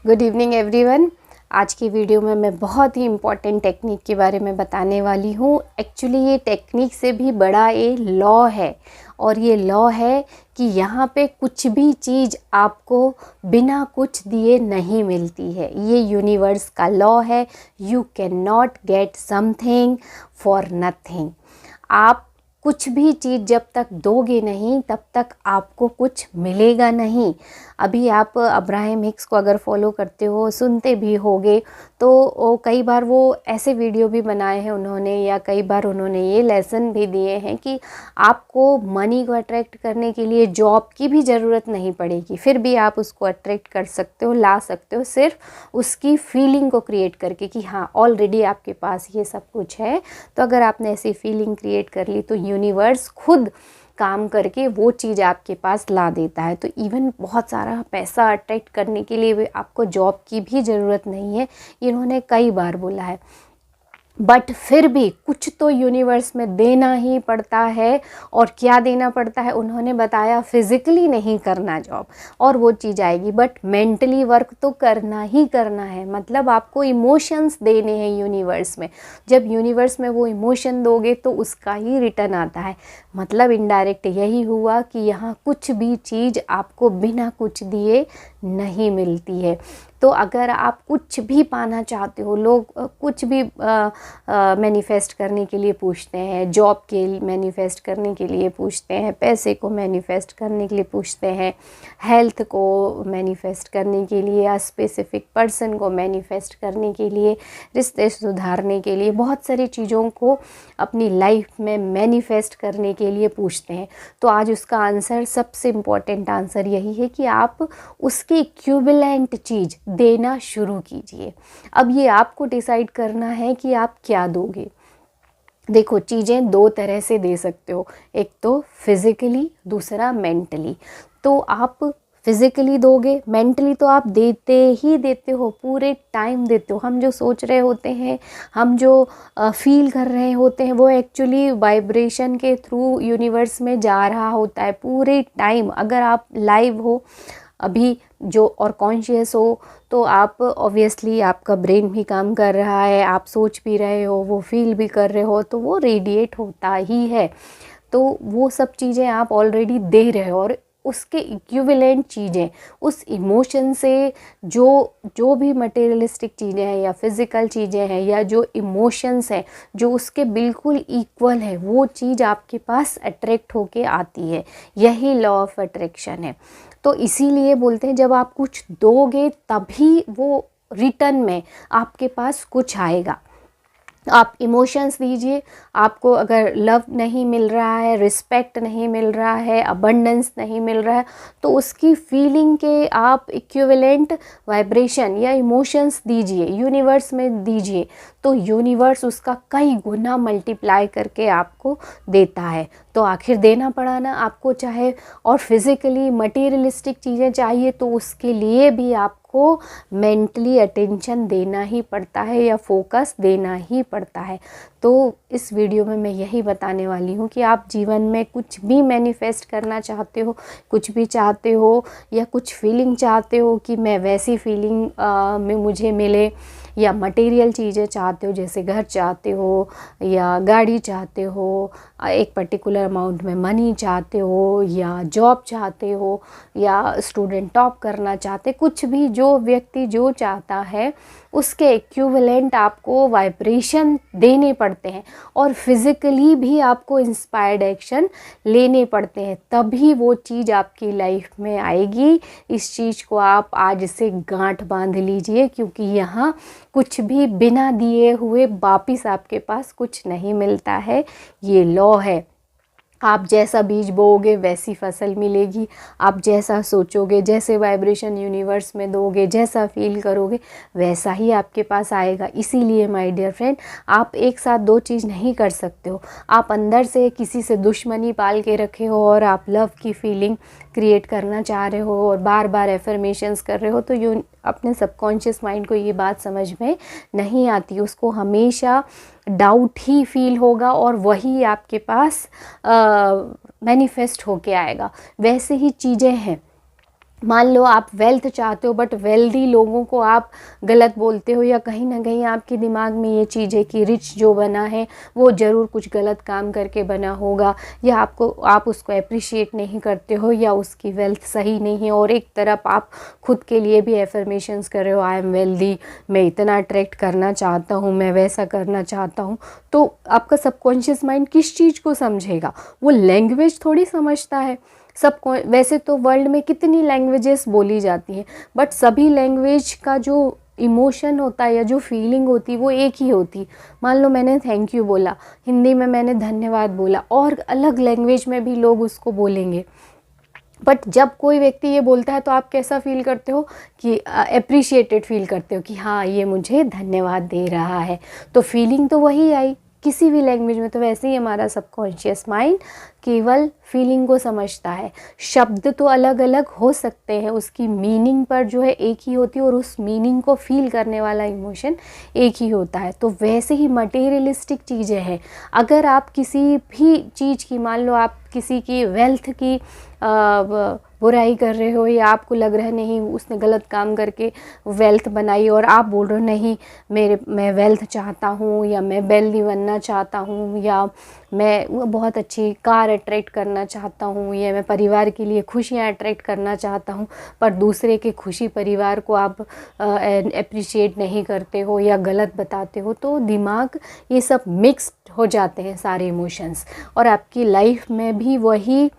Good evening everyone. आज की video में मैं बहुत ही इम्पॉर्टेंट टेक्निक के बारे में बताने वाली हूँ। एक्चुअली ये टेक्निक से भी बड़ा ये लॉ है, और ये लॉ है कि यहाँ पे कुछ भी चीज़ आपको बिना कुछ दिए नहीं मिलती है। ये यूनिवर्स का लॉ है। You can not get something for nothing. आप कुछ भी चीज़ जब तक दोगे नहीं तब तक आपको कुछ मिलेगा नहीं। अभी आप अब्राहम हिक्स को अगर फॉलो करते हो, सुनते भी होगे, तो कई बार वो ऐसे वीडियो भी बनाए हैं उन्होंने, या कई बार उन्होंने ये लेसन भी दिए हैं कि आपको मनी को अट्रैक्ट करने के लिए जॉब की भी ज़रूरत नहीं पड़ेगी, फिर भी आप उसको अट्रैक्ट कर सकते हो, ला सकते हो, सिर्फ उसकी फीलिंग को क्रिएट करके कि हाँ ऑलरेडी आपके पास ये सब कुछ है। तो अगर आपने ऐसी फीलिंग क्रिएट कर ली तो यूनिवर्स खुद काम करके वो चीज़ आपके पास ला देता है। तो इवन बहुत सारा पैसा अट्रैक्ट करने के लिए भी आपको जॉब की भी ज़रूरत नहीं है, इन्होंने कई बार बोला है। बट फिर भी कुछ तो यूनिवर्स में देना ही पड़ता है। और क्या देना पड़ता है उन्होंने बताया, फिज़िकली नहीं करना जॉब और वो चीज़ आएगी, बट मेंटली वर्क तो करना ही करना है। मतलब आपको इमोशंस देने हैं यूनिवर्स में। जब यूनिवर्स में वो इमोशन दोगे तो उसका ही रिटर्न आता है। मतलब इनडायरेक्ट यही हुआ कि यहाँ कुछ भी चीज़ आपको बिना कुछ दिए नहीं मिलती है। तो अगर आप कुछ भी पाना चाहते हो, लोग कुछ भी मैनिफेस्ट करने के लिए पूछते हैं, जॉब के मैनिफेस्ट करने के लिए पूछते हैं, पैसे को मैनिफेस्ट करने के लिए पूछते हैं, हेल्थ को मैनिफेस्ट करने के लिए, या स्पेसिफिक पर्सन को मैनिफेस्ट करने के लिए, रिश्ते सुधारने के लिए, बहुत सारी चीज़ों को अपनी लाइफ में मैनिफेस्ट करने के लिए पूछते हैं। तो आज उसका आंसर, सबसे इम्पॉर्टेंट आंसर यही है कि आप उसकी इक्विवेलेंट चीज़ देना शुरू कीजिए। अब ये आपको डिसाइड करना है कि आप क्या दोगे। देखो, चीज़ें दो तरह से दे सकते हो, एक तो फिज़िकली, दूसरा मेंटली। तो आप फिज़िकली दोगे, मेंटली तो आप देते ही देते हो, पूरे टाइम देते हो। हम जो सोच रहे होते हैं, हम जो फील कर रहे होते हैं, वो एक्चुअली वाइब्रेशन के थ्रू यूनिवर्स में जा रहा होता है पूरे टाइम। अगर आप लाइव हो अभी जो और कॉन्शियस हो, तो आप ऑब्वियसली आपका ब्रेन भी काम कर रहा है, आप सोच भी रहे हो, वो फील भी कर रहे हो, तो वो रेडिएट होता ही है। तो वो सब चीज़ें आप ऑलरेडी दे रहे हो, और उसके इक्विवेलेंट चीज़ें, उस इमोशन से जो भी मटेरियलिस्टिक चीज़ें हैं या फिज़िकल चीज़ें हैं, या जो इमोशंस हैं जो उसके बिल्कुल इक्वल है, वो चीज़ आपके पास अट्रैक्ट होके आती है। यही लॉ ऑफ अट्रैक्शन है। तो इसीलिए बोलते हैं जब आप कुछ दोगे तभी वो रिटर्न में आपके पास कुछ आएगा। आप इमोशंस दीजिए, आपको अगर लव नहीं मिल रहा है, रिस्पेक्ट नहीं मिल रहा है, अबंडेंस नहीं मिल रहा है, तो उसकी फीलिंग के आप इक्विवेलेंट वाइब्रेशन या इमोशंस दीजिए, यूनिवर्स में दीजिए, तो यूनिवर्स उसका कई गुना मल्टीप्लाई करके आपको देता है। तो आखिर देना पड़ा ना आपको, चाहे और फिज़िकली मटेरियलिस्टिक चीज़ें चाहिए तो उसके लिए भी आपको मेंटली अटेंशन देना ही पड़ता है, या फोकस देना ही पड़ता है। तो इस वीडियो में मैं यही बताने वाली हूँ कि आप जीवन में कुछ भी मैनिफेस्ट करना चाहते हो, कुछ भी चाहते हो, या कुछ फीलिंग चाहते हो कि मैं वैसी फीलिंग में मुझे मिले, या मटेरियल चीज़ें चाहते हो, जैसे घर चाहते हो, या गाड़ी चाहते हो, एक पर्टिकुलर अमाउंट में मनी चाहते हो, या जॉब चाहते हो, या स्टूडेंट टॉप करना चाहते, कुछ भी जो व्यक्ति जो चाहता है उसके इक्विवेलेंट आपको वाइब्रेशन देने पड़ते हैं, और फिज़िकली भी आपको इंस्पायर्ड एक्शन लेने पड़ते हैं, तभी वो चीज़ आपकी लाइफ में आएगी। इस चीज़ को आप आज से गांठ बांध लीजिए, क्योंकि यहाँ कुछ भी बिना दिए हुए वापिस आपके पास कुछ नहीं मिलता है। ये लॉ है। आप जैसा बीज बोओगे वैसी फसल मिलेगी, आप जैसा सोचोगे, जैसे वाइब्रेशन यूनिवर्स में दोगे, जैसा फील करोगे, वैसा ही आपके पास आएगा। इसीलिए माय डियर फ्रेंड, आप एक साथ दो चीज़ नहीं कर सकते हो। आप अंदर से किसी से दुश्मनी पाल के रखे हो और आप लव की फीलिंग क्रिएट करना चाह रहे हो और बार बार एफर्मेशंस कर रहे हो, तो अपने सबकॉन्शियस माइंड को ये बात समझ में नहीं आती। उसको हमेशा डाउट ही फील होगा और वही आपके पास मैनिफेस्ट होके आएगा। वैसे ही चीज़ें हैं, मान लो आप वेल्थ चाहते हो बट वेल्दी लोगों को आप गलत बोलते हो, या कहीं ना कहीं आपके दिमाग में ये चीज़ है कि रिच जो बना है वो ज़रूर कुछ गलत काम करके बना होगा, या आप उसको अप्रिशिएट नहीं करते हो, या उसकी वेल्थ सही नहीं है। और एक तरफ आप खुद के लिए भी एफर्मेशंस कर रहे हो, आई एम वेल्दी, मैं इतना अट्रैक्ट करना चाहता हूँ, मैं वैसा करना चाहता हूँ। तो आपका सबकॉन्शियस माइंड किस चीज़ को समझेगा? वो लैंग्वेज थोड़ी समझता है। सबको वैसे तो वर्ल्ड में कितनी लैंग्वेजेस बोली जाती हैं, बट सभी लैंग्वेज का जो इमोशन होता है या जो फीलिंग होती है वो एक ही होती। मान लो मैंने थैंक यू बोला, हिंदी में मैंने धन्यवाद बोला, और अलग लैंग्वेज में भी लोग उसको बोलेंगे, बट जब कोई व्यक्ति ये बोलता है तो आप कैसा फील करते हो? कि अप्रिशिएटेड फील करते हो कि हाँ ये मुझे धन्यवाद दे रहा है। तो फीलिंग तो वही आई किसी भी लैंग्वेज में। तो वैसे ही हमारा सबकॉन्शियस माइंड केवल फीलिंग को समझता है। शब्द तो अलग अलग हो सकते हैं, उसकी मीनिंग पर जो है एक ही होती है, और उस मीनिंग को फील करने वाला इमोशन एक ही होता है। तो वैसे ही मटेरियलिस्टिक चीज़ें हैं। अगर आप किसी भी चीज़ की, मान लो आप किसी की वेल्थ की बुराई कर रहे हो, या आपको लग रहा है नहीं उसने गलत काम करके वेल्थ बनाई, और आप बोल रहे हो नहीं मैं वेल्थ चाहता हूँ, या मैं वेल्दी बनना चाहता हूँ, या मैं बहुत अच्छी कार अट्रैक्ट करना चाहता हूँ, या मैं परिवार के लिए खुशियाँ अट्रैक्ट करना चाहता हूँ, पर दूसरे के खुशी परिवार को आप अप्रिशिएट नहीं करते हो या गलत बताते हो, तो दिमाग ये सब मिक्स्ड हो जाते हैं सारे इमोशंस, और आपकी लाइफ में भी वही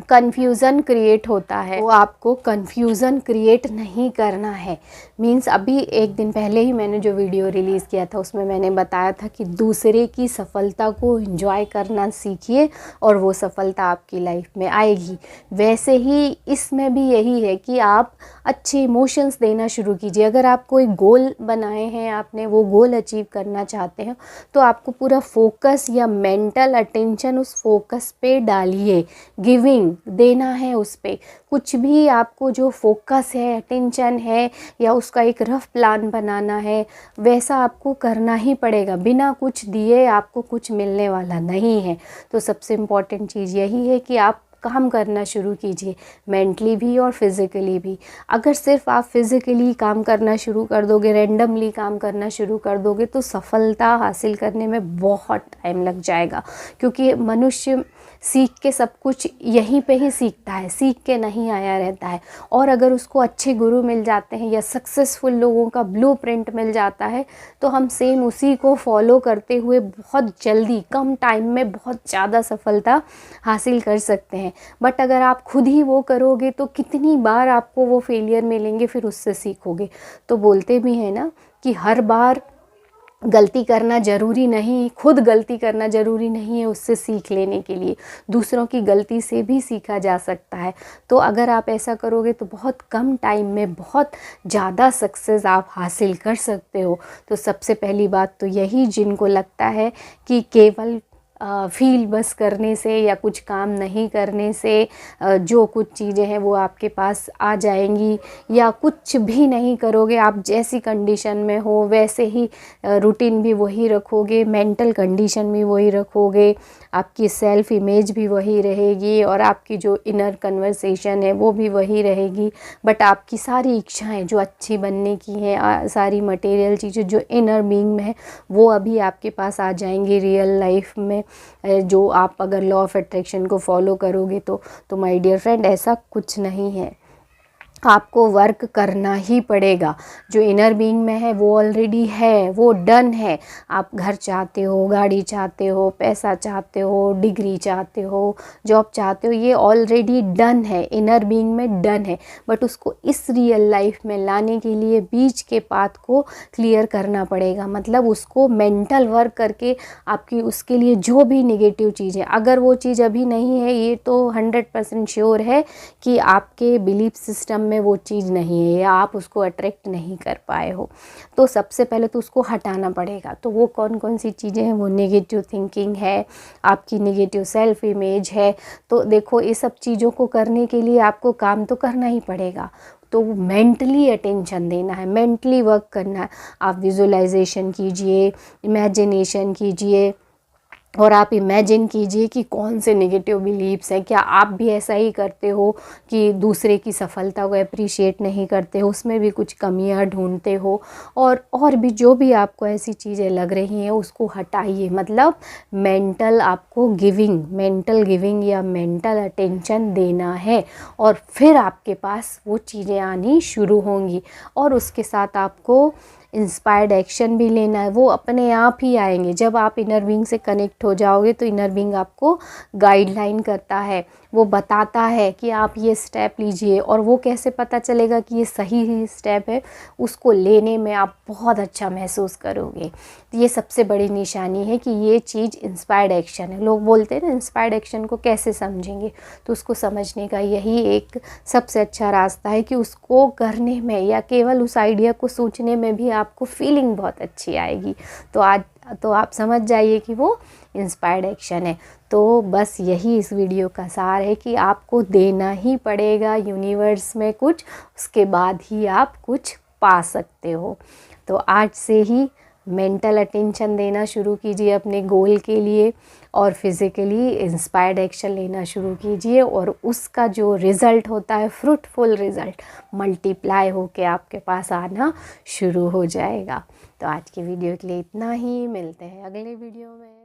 कन्फ्यूज़न क्रिएट होता है। वो आपको कन्फ्यूज़न क्रिएट नहीं करना है। मीन्स अभी एक दिन पहले ही मैंने जो वीडियो रिलीज़ किया था उसमें मैंने बताया था कि दूसरे की सफलता को एंजॉय करना सीखिए और वो सफलता आपकी लाइफ में आएगी। वैसे ही इसमें भी यही है कि आप अच्छे इमोशंस देना शुरू कीजिए। अगर आप कोई गोल बनाए हैं, आपने वो गोल अचीव करना चाहते हैं, तो आपको पूरा फोकस या मेंटल अटेंशन उस फोकस पे डालिए। गिविंग देना है उस पे। कुछ भी आपको जो फोकस है, अटेंशन है, या उसका एक रफ प्लान बनाना है, वैसा आपको करना ही पड़ेगा। बिना कुछ दिए आपको कुछ मिलने वाला नहीं है। तो सबसे इम्पॉर्टेंट चीज़ यही है कि आप काम करना शुरू कीजिए, मेंटली भी और फिज़िकली भी। अगर सिर्फ आप फिज़िकली काम करना शुरू कर दोगे, रैंडमली काम करना शुरू कर दोगे, तो सफलता हासिल करने में बहुत टाइम लग जाएगा। क्योंकि मनुष्य सीख के सब कुछ यहीं पे ही सीखता है, सीख के नहीं आया रहता है। और अगर उसको अच्छे गुरु मिल जाते हैं या सक्सेसफुल लोगों का ब्लूप्रिंट मिल जाता है, तो हम सेम उसी को फॉलो करते हुए बहुत जल्दी, कम टाइम में बहुत ज़्यादा सफलता हासिल कर सकते हैं। बट अगर आप खुद ही वो करोगे तो कितनी बार आपको वो फेलियर मिलेंगे, फिर उससे सीखोगे। तो बोलते भी हैं ना कि हर बार गलती करना ज़रूरी नहीं, खुद गलती करना ज़रूरी नहीं है उससे सीख लेने के लिए। दूसरों की गलती से भी सीखा जा सकता है। तो अगर आप ऐसा करोगे तो बहुत कम टाइम में बहुत ज़्यादा सक्सेस आप हासिल कर सकते हो। तो सबसे पहली बात तो यही, जिनको लगता है कि केवल फील बस करने से या कुछ काम नहीं करने से जो कुछ चीज़ें हैं वो आपके पास आ जाएंगी, या कुछ भी नहीं करोगे, आप जैसी कंडीशन में हो वैसे ही रूटीन भी वही रखोगे, मेंटल कंडीशन भी वही रखोगे, आपकी सेल्फ इमेज भी वही रहेगी, और आपकी जो इनर कन्वर्सेशन है वो भी वही रहेगी। बट आपकी सारी इच्छाएं जो अच्छी बनने की हैं, सारी मटेरियल चीज़ें जो इनर बीइंग में है, वो अभी आपके पास आ जाएंगी रियल लाइफ में। जो आप अगर लॉ ऑफ अट्रैक्शन को फॉलो करोगे तो माय डियर फ्रेंड, ऐसा कुछ नहीं है। आपको वर्क करना ही पड़ेगा। जो इनर बीइंग में है वो ऑलरेडी है, वो डन है। आप घर चाहते हो, गाड़ी चाहते हो, पैसा चाहते हो, डिग्री चाहते हो, जॉब चाहते हो, ये ऑलरेडी डन है, इनर बीइंग में डन है। बट उसको इस रियल लाइफ में लाने के लिए बीच के पाथ को क्लियर करना पड़ेगा। मतलब उसको मेंटल वर्क करके आपकी उसके लिए जो भी नेगेटिव चीज़ है, अगर वो चीज़ अभी नहीं है, ये तो 100% श्योर है कि आपके बिलीफ सिस्टम में वो चीज़ नहीं है, या आप उसको अट्रैक्ट नहीं कर पाए हो। तो सबसे पहले तो उसको हटाना पड़ेगा। तो वो कौन कौन सी चीज़ें हैं? वो नेगेटिव थिंकिंग है, आपकी नेगेटिव सेल्फ इमेज है। तो देखो, ये सब चीज़ों को करने के लिए आपको काम तो करना ही पड़ेगा। तो मेंटली अटेंशन देना है, मेंटली वर्क करना है। आप विजुअलाइजेशन कीजिए, इमेजिनेशन कीजिए, और आप इमेजिन कीजिए कि कौन से नेगेटिव बिलीव्स हैं। क्या आप भी ऐसा ही करते हो कि दूसरे की सफलता को अप्रिशिएट नहीं करते हो, उसमें भी कुछ कमियां ढूंढते हो? और भी जो भी आपको ऐसी चीज़ें लग रही हैं उसको हटाइए। मतलब मेंटल गिविंग या मेंटल अटेंशन देना है, और फिर आपके पास वो चीज़ें आनी शुरू होंगी। और उसके साथ आपको इंस्पायर्ड एक्शन भी लेना है, वो अपने आप ही आएंगे। जब आप इनर बीइंग से कनेक्ट हो जाओगे तो इनर बीइंग आपको गाइडलाइन करता है, वो बताता है कि आप ये स्टेप लीजिए। और वो कैसे पता चलेगा कि ये सही ही स्टेप है? उसको लेने में आप बहुत अच्छा महसूस करोगे। तो ये सबसे बड़ी निशानी है कि ये चीज़ इंस्पायर्ड एक्शन है। लोग बोलते हैं ना इंस्पायर्ड एक्शन को कैसे समझेंगे, तो उसको समझने का यही एक सबसे अच्छा रास्ता है कि उसको करने में या केवल उस आइडिया को सोचने में भी आपको फीलिंग बहुत अच्छी आएगी। तो आप समझ जाइए कि वो इंस्पायर्ड एक्शन है। तो बस यही इस वीडियो का सार है कि आपको देना ही पड़ेगा यूनिवर्स में कुछ, उसके बाद ही आप कुछ पा सकते हो। तो आज से ही मेंटल अटेंशन देना शुरू कीजिए अपने गोल के लिए, और फिज़िकली इंस्पायर्ड एक्शन लेना शुरू कीजिए, और उसका जो रिज़ल्ट होता है, फ्रूटफुल रिज़ल्ट, मल्टीप्लाई होके आपके पास आना शुरू हो जाएगा। तो आज की वीडियो के लिए इतना ही, मिलते हैं अगले वीडियो में।